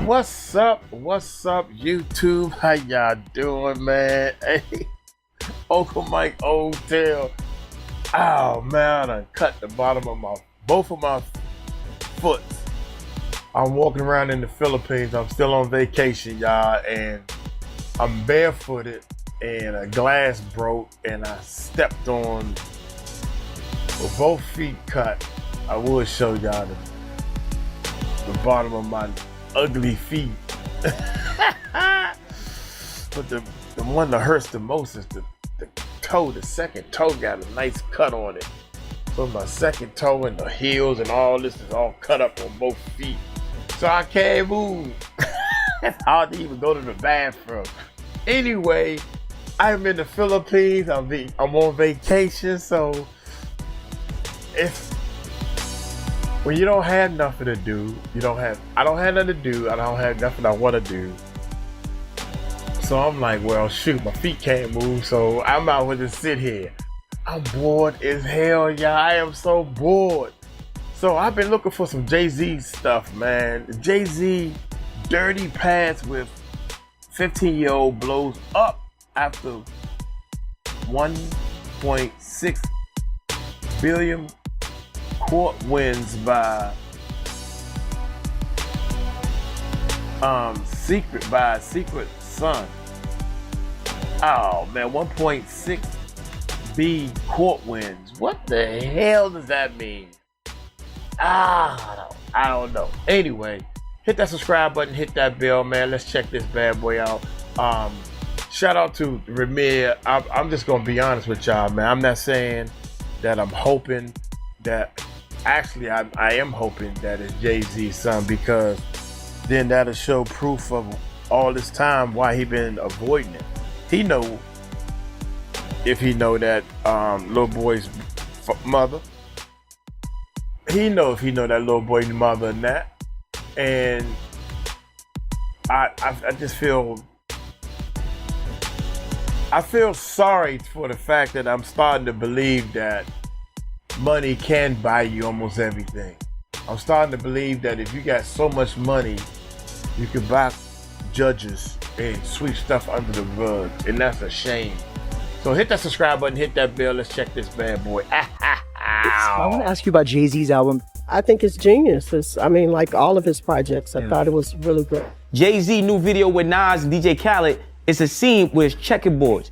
What's up, YouTube? How y'all doing, man? Hey, Uncle Mike Old Tail. Oh, man, I cut the bottom of both of my foot. I'm walking around in the Philippines. I'm still on vacation, y'all, and I'm barefooted, and a glass broke, and I stepped on with both feet cut. I will show y'all the bottom of my ugly feet. But the one that hurts the most is the toe. The second toe got a nice cut on it. So my second toe and the heels and all this is all cut up on both feet. So I can't move. It's hard to even go to the bathroom. Anyway, I'm in the Philippines. I'm on vacation, so it's when you don't have nothing to do, I don't have nothing to do, I don't have nothing I want to do. So I'm like, well, shoot, my feet can't move, so I'm out here to sit here. I'm bored as hell, y'all. I am so bored. So I've been looking for some Jay-Z stuff, man. Jay-Z Dirty Pants with 15-year-old blows up after 1.6 billion court wins by Secret Son. Oh man, 1.6 B court wins. What the hell does that mean? I don't know. Anyway, hit that subscribe button, hit that bell, man. Let's check this bad boy out. Shout out to Ramir. I'm just gonna be honest with y'all, man. I'm not saying that I'm hoping that. Actually, I am hoping that it's Jay-Z's son, because then that'll show proof of all this time why he been avoiding it. He know if he know that little boy's mother. He know if he know that little boy's mother and that. And I just feel sorry for the fact that I'm starting to believe that money can buy you almost everything. I'm starting to believe that if you got so much money, you can buy judges and sweep stuff under the rug, and that's a shame. So hit that subscribe button, hit that bell. Let's check this bad boy. I want to ask you about Jay-Z's album. I think it's genius. Like all of his projects, I thought it was really good. Jay-Z new video with Nas and DJ Khaled is a scene with checkerboards.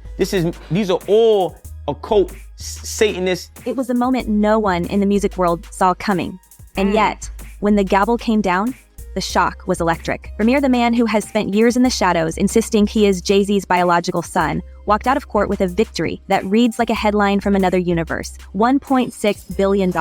These are all occult Satanists. It was a moment no one in the music world saw coming. And yet, when the gavel came down, the shock was electric. Ramir, the man who has spent years in the shadows insisting he is Jay-Z's biological son, walked out of court with a victory that reads like a headline from another universe. $1.6 billion.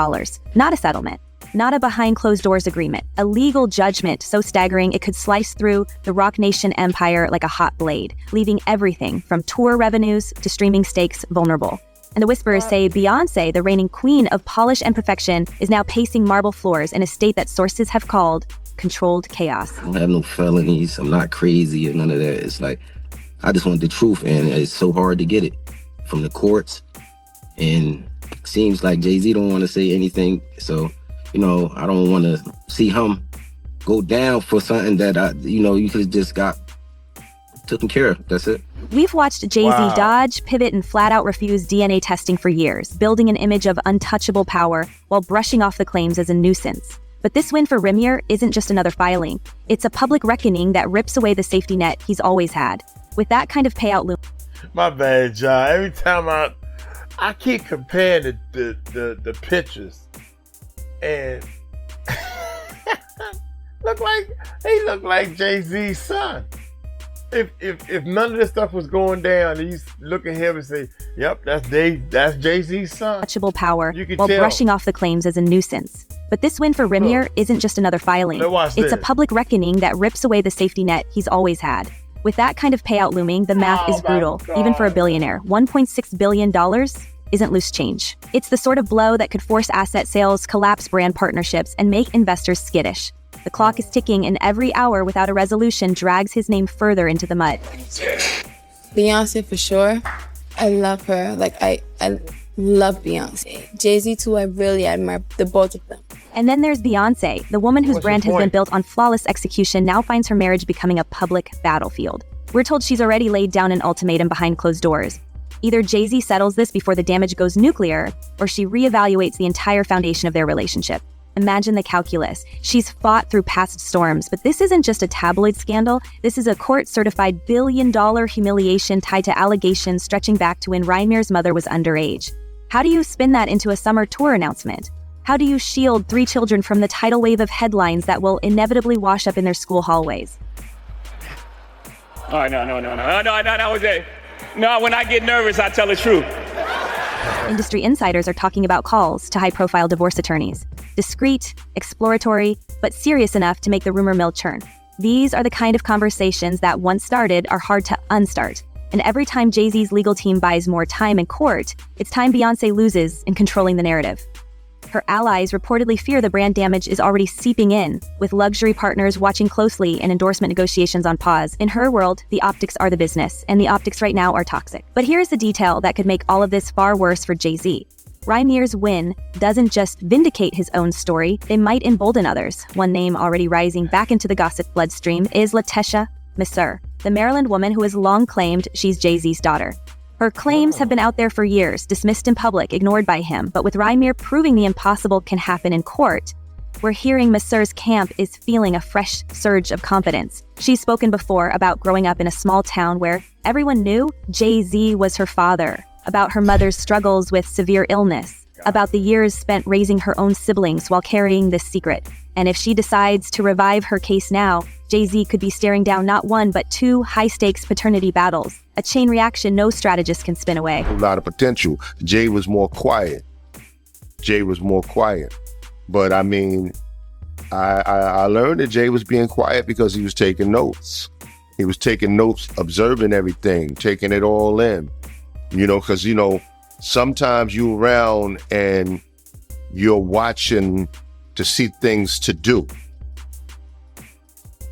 Not a settlement. Not a behind closed doors agreement. A legal judgment so staggering it could slice through the Roc Nation empire like a hot blade, leaving everything from tour revenues to streaming stakes vulnerable. And the whispers say Beyonce, the reigning queen of polish and perfection, is now pacing marble floors in a state that sources have called controlled chaos. I don't have no felonies. I'm not crazy or none of that. It's like, I just want the truth, and it's so hard to get it from the courts. And it seems like Jay-Z don't want to say anything. So, I don't want to see him go down for something that you could have just got taken care of. That's it. We've watched Jay-Z dodge, pivot, and flat out refuse DNA testing for years, building an image of untouchable power while brushing off the claims as a nuisance. But this win for Ramir isn't just another filing. It's a public reckoning that rips away the safety net he's always had. With that kind of payout loom. My bad, John. Every time I keep comparing the pictures, and he look like Jay-Z's son. If none of this stuff was going down, and you look at him and say, "Yep, that's Jay-Z's son." Untouchable power while brushing off the claims as a nuisance. But this win for Ramir isn't just another filing. It's a public reckoning that rips away the safety net he's always had. With that kind of payout looming, the math is brutal, even for a billionaire. $1.6 billion isn't loose change. It's the sort of blow that could force asset sales, collapse brand partnerships, and make investors skittish. The clock is ticking, and every hour without a resolution drags his name further into the mud. Beyonce for sure. I love her. I love Beyonce. Jay-Z too, I really admire the both of them. And then there's Beyonce, the woman whose What's brand your has been point? built on flawless execution now finds her marriage becoming a public battlefield. We're told she's already laid down an ultimatum behind closed doors. Either Jay-Z settles this before the damage goes nuclear, or she reevaluates the entire foundation of their relationship. Imagine the calculus. She's fought through past storms, but this isn't just a tabloid scandal. This is a court-certified billion-dollar humiliation tied to allegations stretching back to when Rymir's mother was underage. How do you spin that into a summer tour announcement? How do you shield 3 children from the tidal wave of headlines that will inevitably wash up in their school hallways? Oh, no, when I get nervous, I tell the truth. Industry insiders are talking about calls to high-profile divorce attorneys. Discreet, exploratory, but serious enough to make the rumor mill churn. These are the kind of conversations that once started are hard to unstart. And every time Jay-Z's legal team buys more time in court, it's time Beyonce loses in controlling the narrative. Her allies reportedly fear the brand damage is already seeping in, with luxury partners watching closely and endorsement negotiations on pause. In her world, the optics are the business, and the optics right now are toxic. But here's the detail that could make all of this far worse for Jay-Z. Rymir's win doesn't just vindicate his own story, they might embolden others. One name already rising back into the gossip bloodstream is Letitia Messer, the Maryland woman who has long claimed she's Jay-Z's daughter. Her claims have been out there for years, dismissed in public, ignored by him, but with Rymir proving the impossible can happen in court, we're hearing Messer's camp is feeling a fresh surge of confidence. She's spoken before about growing up in a small town where everyone knew Jay-Z was her father, about her mother's struggles with severe illness, about the years spent raising her own siblings while carrying this secret. And if she decides to revive her case now, Jay-Z could be staring down not 1 but 2 high-stakes paternity battles, a chain reaction no strategist can spin away. A lot of potential. Jay was more quiet. But I mean, I learned that Jay was being quiet because he was taking notes. He was taking notes, observing everything, taking it all in. Because, sometimes you're around and you're watching to see things to do.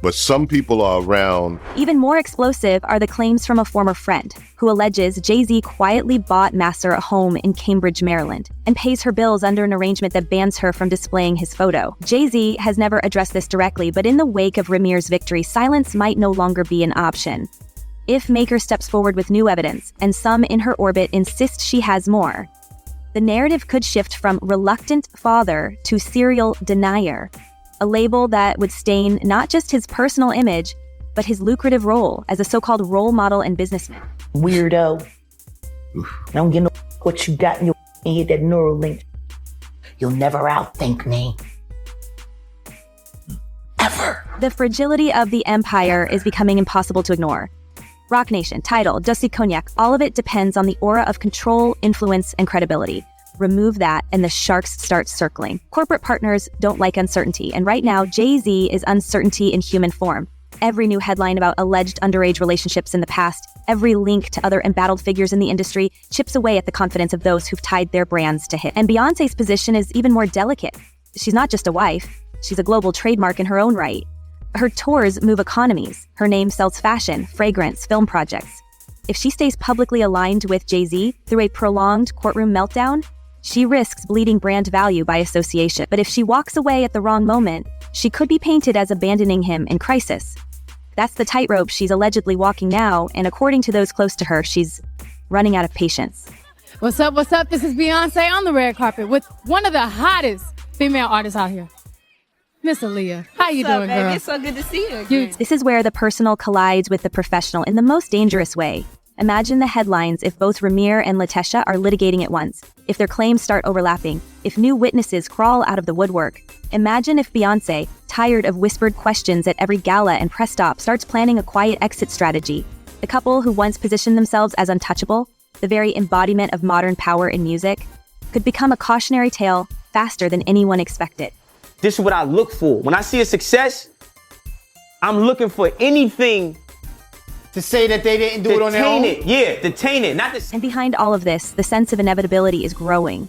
But some people are around. Even more explosive are the claims from a former friend who alleges Jay-Z quietly bought Messer a home in Cambridge, Maryland, and pays her bills under an arrangement that bans her from displaying his photo. Jay-Z has never addressed this directly, but in the wake of Rymir's victory, silence might no longer be an option. If Maker steps forward with new evidence, and some in her orbit insist she has more, the narrative could shift from reluctant father to serial denier, a label that would stain not just his personal image, but his lucrative role as a so-called role model and businessman. Weirdo. I don't get no what you got in your head, that neural link. You'll never outthink me. Ever. The fragility of the empire is becoming impossible to ignore. Rock Nation, Tidal, Dusty Cognac, all of it depends on the aura of control, influence, and credibility. Remove that, and the sharks start circling. Corporate partners don't like uncertainty, and right now, Jay-Z is uncertainty in human form. Every new headline about alleged underage relationships in the past, every link to other embattled figures in the industry, chips away at the confidence of those who've tied their brands to hit. And Beyonce's position is even more delicate. She's not just a wife, she's a global trademark in her own right. Her tours move economies. Her name sells fashion, fragrance, film projects. If she stays publicly aligned with Jay-Z through a prolonged courtroom meltdown, she risks bleeding brand value by association. But if she walks away at the wrong moment, she could be painted as abandoning him in crisis. That's the tightrope she's allegedly walking now, and according to those close to her, she's running out of patience. What's up? This is Beyonce on the red carpet with one of the hottest female artists out here. Miss Aaliyah, how you doing, baby? girl? It's so good to see you again. This is where the personal collides with the professional in the most dangerous way. Imagine the headlines if both Rymir and Letitia are litigating at once, if their claims start overlapping, if new witnesses crawl out of the woodwork. Imagine if Beyonce, tired of whispered questions at every gala and press stop, starts planning a quiet exit strategy. The couple who once positioned themselves as untouchable, the very embodiment of modern power in music, could become a cautionary tale faster than anyone expected. This is what I look for. When I see a success, I'm looking for anything to say that they didn't do it on their own? Detain it, not this. And behind all of this, the sense of inevitability is growing.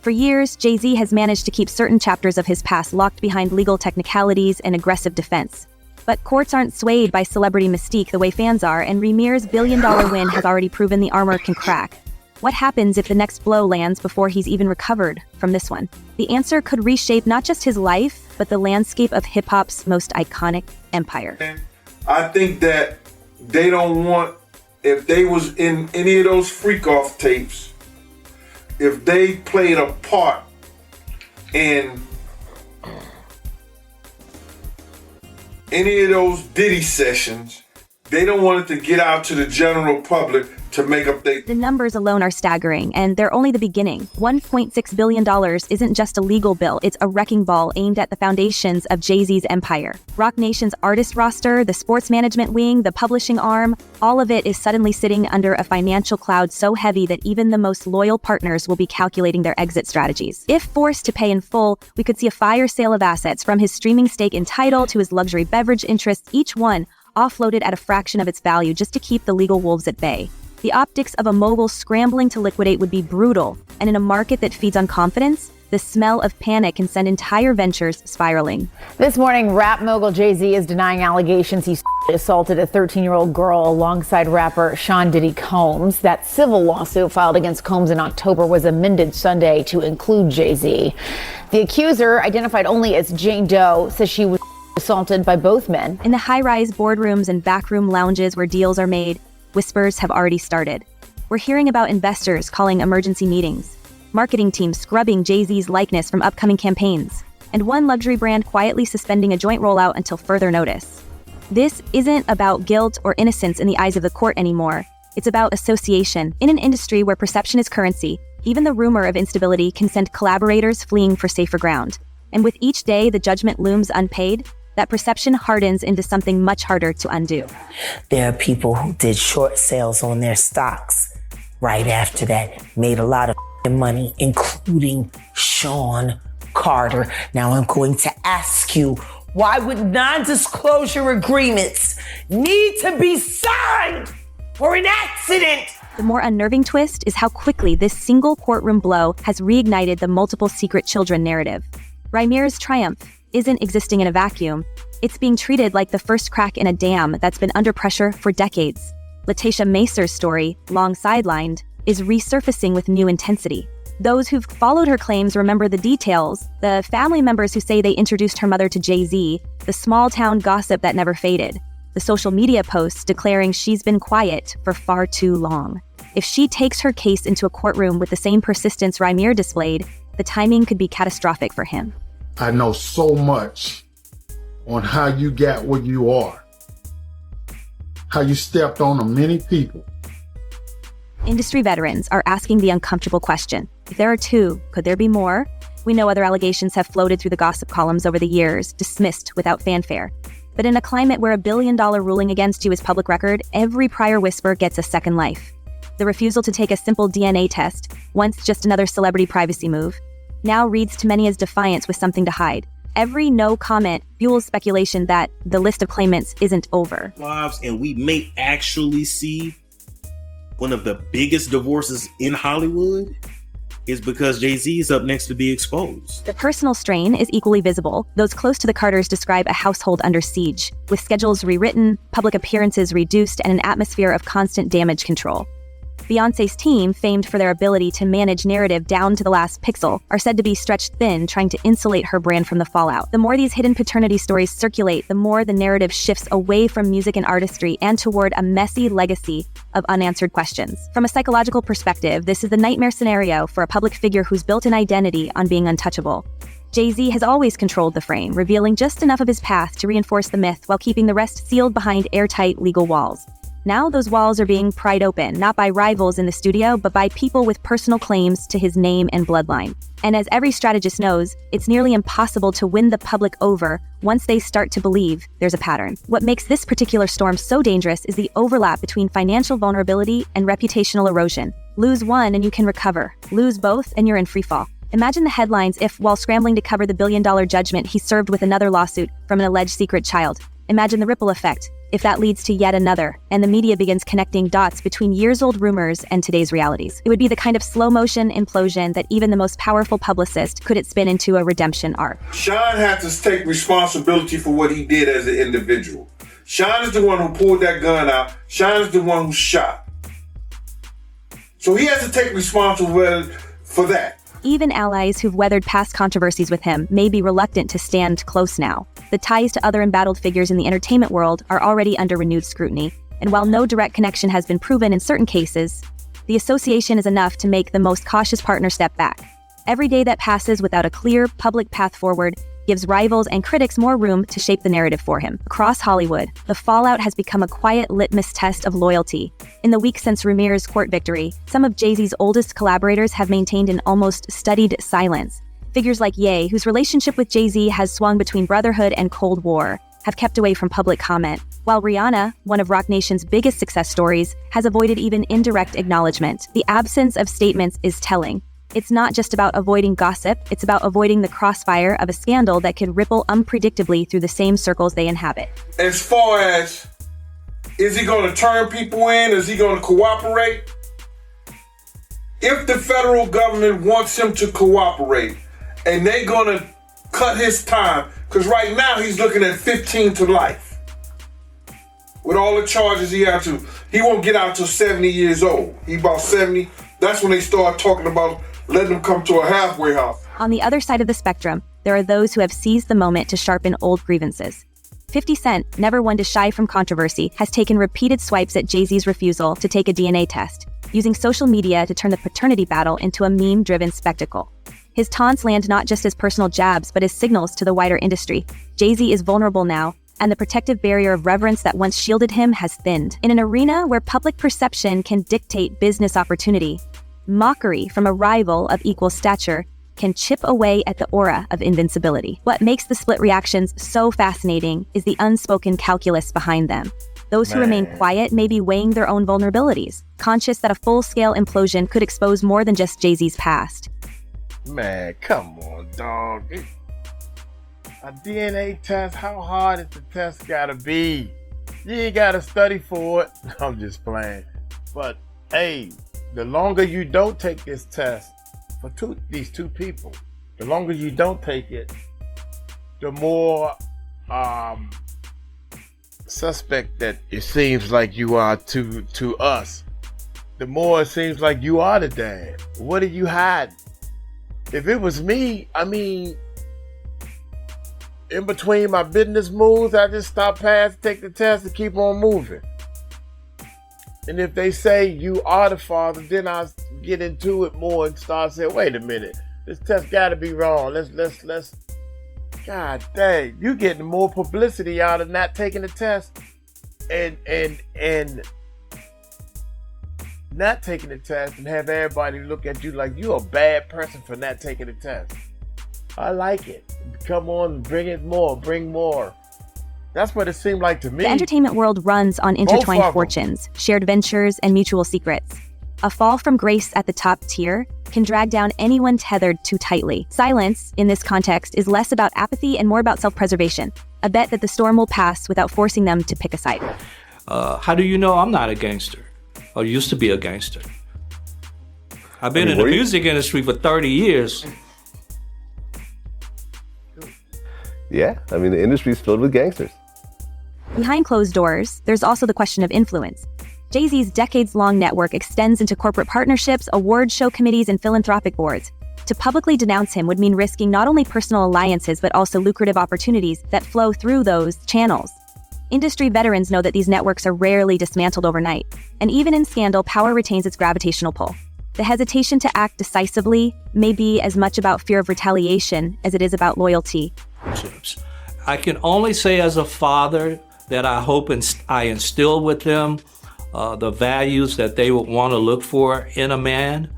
For years, Jay-Z has managed to keep certain chapters of his past locked behind legal technicalities and aggressive defense. But courts aren't swayed by celebrity mystique the way fans are, and Rymir's billion-dollar win has already proven the armor can crack. What happens if the next blow lands before he's even recovered from this one? The answer could reshape not just his life, but the landscape of hip-hop's most iconic empire. I think that they don't want, if they was in any of those freak-off tapes, if they played a part in any of those Diddy sessions, they don't want it to get out to the general public to make up their... The numbers alone are staggering, and they're only the beginning. $1.6 billion isn't just a legal bill, it's a wrecking ball aimed at the foundations of Jay-Z's empire. Roc Nation's artist roster, the sports management wing, the publishing arm, all of it is suddenly sitting under a financial cloud so heavy that even the most loyal partners will be calculating their exit strategies. If forced to pay in full, we could see a fire sale of assets, from his streaming stake in Tidal to his luxury beverage interests, each one offloaded at a fraction of its value just to keep the legal wolves at bay. The optics of a mogul scrambling to liquidate would be brutal, and in a market that feeds on confidence, the smell of panic can send entire ventures spiraling. This morning, rap mogul Jay-Z is denying allegations he assaulted a 13-year-old girl alongside rapper Sean Diddy Combs. That civil lawsuit filed against Combs in October was amended Sunday to include Jay-Z. The accuser, identified only as Jane Doe, says she was assaulted by both men. In the high-rise boardrooms and backroom lounges where deals are made, whispers have already started. We're hearing about investors calling emergency meetings, marketing teams scrubbing Jay-Z's likeness from upcoming campaigns, and one luxury brand quietly suspending a joint rollout until further notice. This isn't about guilt or innocence in the eyes of the court anymore. It's about association. In an industry where perception is currency, even the rumor of instability can send collaborators fleeing for safer ground. And with each day the judgment looms unpaid, that perception hardens into something much harder to undo. There are people who did short sales on their stocks right after that, made a lot of money, including Sean Carter. Now I'm going to ask you, why would non-disclosure agreements need to be signed for an accident? The more unnerving twist is how quickly this single courtroom blow has reignited the multiple secret children narrative. Rymir's triumph isn't existing in a vacuum. It's being treated like the first crack in a dam that's been under pressure for decades. Latasha Macer's story, long sidelined, is resurfacing with new intensity. Those who've followed her claims remember the details, the family members who say they introduced her mother to Jay-Z, the small-town gossip that never faded, the social media posts declaring she's been quiet for far too long. If she takes her case into a courtroom with the same persistence Rymir displayed, the timing could be catastrophic for him. I know so much on how you got where you are, how you stepped on many people. Industry veterans are asking the uncomfortable question. If there are two, could there be more? We know other allegations have floated through the gossip columns over the years, dismissed without fanfare. But in a climate where $1 billion ruling against you is public record, every prior whisper gets a second life. The refusal to take a simple DNA test, once just another celebrity privacy move, now reads to many as defiance with something to hide. Every no comment fuels speculation that the list of claimants isn't over. Lives, and we may actually see one of the biggest divorces in Hollywood is because Jay-Z is up next to be exposed. The personal strain is equally visible. Those close to the Carters describe a household under siege, with schedules rewritten, public appearances reduced, and an atmosphere of constant damage control. Beyoncé's team, famed for their ability to manage narrative down to the last pixel, are said to be stretched thin, trying to insulate her brand from the fallout. The more these hidden paternity stories circulate, the more the narrative shifts away from music and artistry and toward a messy legacy of unanswered questions. From a psychological perspective, this is the nightmare scenario for a public figure who's built an identity on being untouchable. Jay-Z has always controlled the frame, revealing just enough of his past to reinforce the myth while keeping the rest sealed behind airtight legal walls. Now those walls are being pried open, not by rivals in the studio, but by people with personal claims to his name and bloodline. And as every strategist knows, it's nearly impossible to win the public over once they start to believe there's a pattern. What makes this particular storm so dangerous is the overlap between financial vulnerability and reputational erosion. Lose one and you can recover. Lose both and you're in freefall. Imagine the headlines if, while scrambling to cover the billion-dollar judgment, he served with another lawsuit from an alleged secret child. Imagine the ripple effect if that leads to yet another, and the media begins connecting dots between years-old rumors and today's realities. It would be the kind of slow-motion implosion that even the most powerful publicist couldn't spin into a redemption arc. Sean had to take responsibility for what he did as an individual. Sean is the one who pulled that gun out. Sean is the one who shot. So he has to take responsibility for that. Even allies who've weathered past controversies with him may be reluctant to stand close now. The ties to other embattled figures in the entertainment world are already under renewed scrutiny, and while no direct connection has been proven in certain cases, the association is enough to make the most cautious partner step back. Every day that passes without a clear, public path forward gives rivals and critics more room to shape the narrative for him. Across Hollywood, the fallout has become a quiet litmus test of loyalty. In the weeks since Ramirez's court victory, some of Jay-Z's oldest collaborators have maintained an almost studied silence. Figures like Ye, whose relationship with Jay-Z has swung between brotherhood and Cold War, have kept away from public comment, while Rihanna, one of Roc Nation's biggest success stories, has avoided even indirect acknowledgement. The absence of statements is telling. It's not just about avoiding gossip, it's about avoiding the crossfire of a scandal that could ripple unpredictably through the same circles they inhabit. As far as, is he going to turn people in? Is he going to cooperate? If the federal government wants him to cooperate, and they're going to cut his time, because right now he's looking at 15 to life. With all the charges he has to, he won't get out till 70 years old. He about 70, that's when they start talking about letting him come to a halfway house. On the other side of the spectrum, there are those who have seized the moment to sharpen old grievances. 50 Cent, never one to shy from controversy, has taken repeated swipes at Jay-Z's refusal to take a DNA test, using social media to turn the paternity battle into a meme-driven spectacle. His taunts land not just as personal jabs, but as signals to the wider industry. Jay-Z is vulnerable now, and the protective barrier of reverence that once shielded him has thinned. In an arena where public perception can dictate business opportunity, mockery from a rival of equal stature can chip away at the aura of invincibility. What makes the split reactions so fascinating is the unspoken calculus behind them. Those who remain quiet may be weighing their own vulnerabilities, conscious that a full-scale implosion could expose more than just Jay-Z's past. Man, come on, dog. A DNA test, how hard is the test gotta be? You ain't gotta study for it. I'm just playing. But, hey, the longer you don't take this test for these two people, the longer you don't take it, the more suspect that it seems like you are to us. The more it seems like you are the dad. What are you hiding? If it was me, I mean, in between my business moves, I just stop past, take the test, and keep on moving. And if they say you are the father, then I get into it more and start saying, wait a minute, this test gotta be wrong. Let's. God dang, you getting more publicity out of not taking the test and not taking the test and have everybody look at you like you're a bad person for not taking the test. I like it. Come on, bring more. That's what it seemed like to me. The entertainment world runs on intertwined fortunes, shared ventures, and mutual secrets. A fall from grace at the top tier can drag down anyone tethered too tightly. Silence, in this context, is less about apathy and more about self-preservation, a bet that the storm will pass without forcing them to pick a side. How do you know I'm not a gangster? Or used to be a gangster? I've been in the music industry for 30 years. Yeah, I mean, the industry's filled with gangsters. Behind closed doors, there's also the question of influence. Jay-Z's decades-long network extends into corporate partnerships, award show committees, and philanthropic boards. To publicly denounce him would mean risking not only personal alliances, but also lucrative opportunities that flow through those channels. Industry veterans know that these networks are rarely dismantled overnight, and even in scandal, power retains its gravitational pull. The hesitation to act decisively may be as much about fear of retaliation as it is about loyalty. I can only say as a father that I hope I instill with them the values that they would want to look for in a man.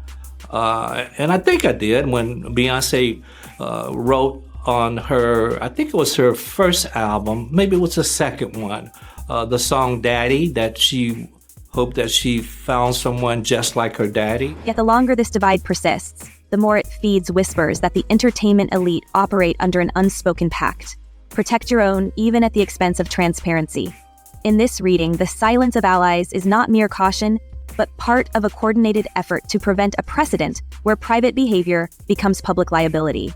And I think I did when Beyonce wrote on her, I think it was her first album, maybe it was the second one, the song Daddy, that she hoped that she found someone just like her daddy. Yet the longer this divide persists, the more it feeds whispers that the entertainment elite operate under an unspoken pact. Protect your own, even at the expense of transparency. In this reading, the silence of allies is not mere caution, but part of a coordinated effort to prevent a precedent where private behavior becomes public liability.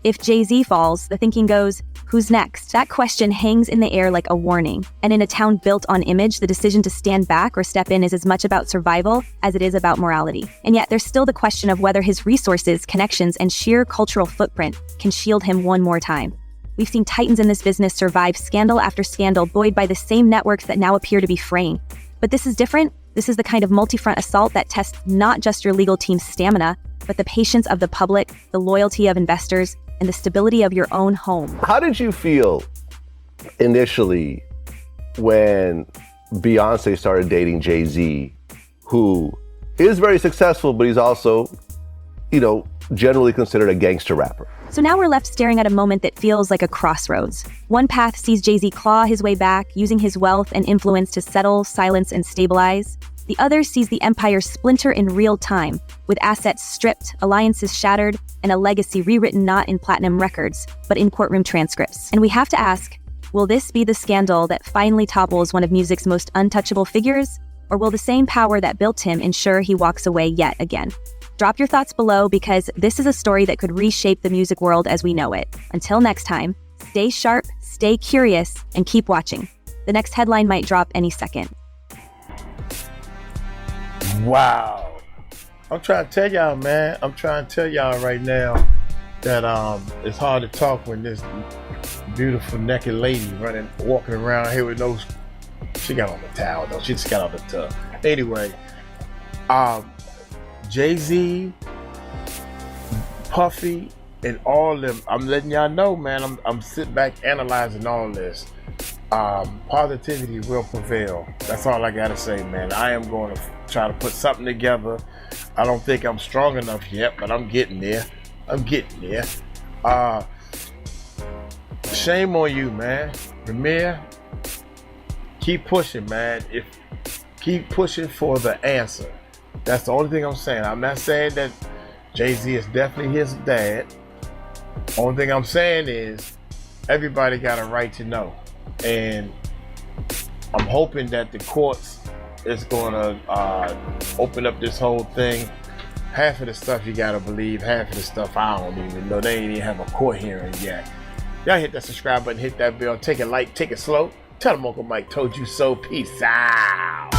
If Jay-Z falls, the thinking goes, Who's next? That question hangs in the air like a warning. And in a town built on image, the decision to stand back or step in is as much about survival as it is about morality. And yet there's still the question of whether his resources, connections, and sheer cultural footprint can shield him one more time. We've seen titans in this business survive scandal after scandal, buoyed by the same networks that now appear to be fraying. But this is different. This is the kind of multi-front assault that tests not just your legal team's stamina, but the patience of the public, the loyalty of investors, and the stability of your own home. How did you feel initially when Beyonce started dating Jay-Z, who is very successful, but he's also, generally considered a gangster rapper? So now we're left staring at a moment that feels like a crossroads. One path sees Jay-Z claw his way back, using his wealth and influence to settle, silence, and stabilize. The other sees the empire splinter in real time, with assets stripped, alliances shattered, and a legacy rewritten not in platinum records, but in courtroom transcripts. And we have to ask, will this be the scandal that finally topples one of music's most untouchable figures? Or will the same power that built him ensure he walks away yet again? Drop your thoughts below, because this is a story that could reshape the music world as we know it. Until next time, stay sharp, stay curious, and keep watching. The next headline might drop any second. Wow. I'm trying to tell y'all, man. I'm trying to tell y'all right now that it's hard to talk when this beautiful naked lady walking around here with no. She got on the towel though. She just got on the tub. Anyway, Jay-Z, Puffy, and all of them. I'm letting y'all know, man. I'm sitting back analyzing all this. Positivity will prevail. That's all I gotta say, man. I am going to try to put something together. I don't think I'm strong enough yet, but I'm getting there. Shame on you, man. Ramir, keep pushing, man. Keep pushing for the answer. That's the only thing I'm saying. I'm not saying that Jay-Z is definitely his dad. Only thing I'm saying is everybody got a right to know. And I'm hoping that the courts is going to open up this whole thing. Half of the stuff you got to believe, half of the stuff I don't even know. They ain't even have a court hearing yet. Y'all hit that subscribe button, hit that bell, take it light, take it slow. Tell them Uncle Mike told you so. Peace out.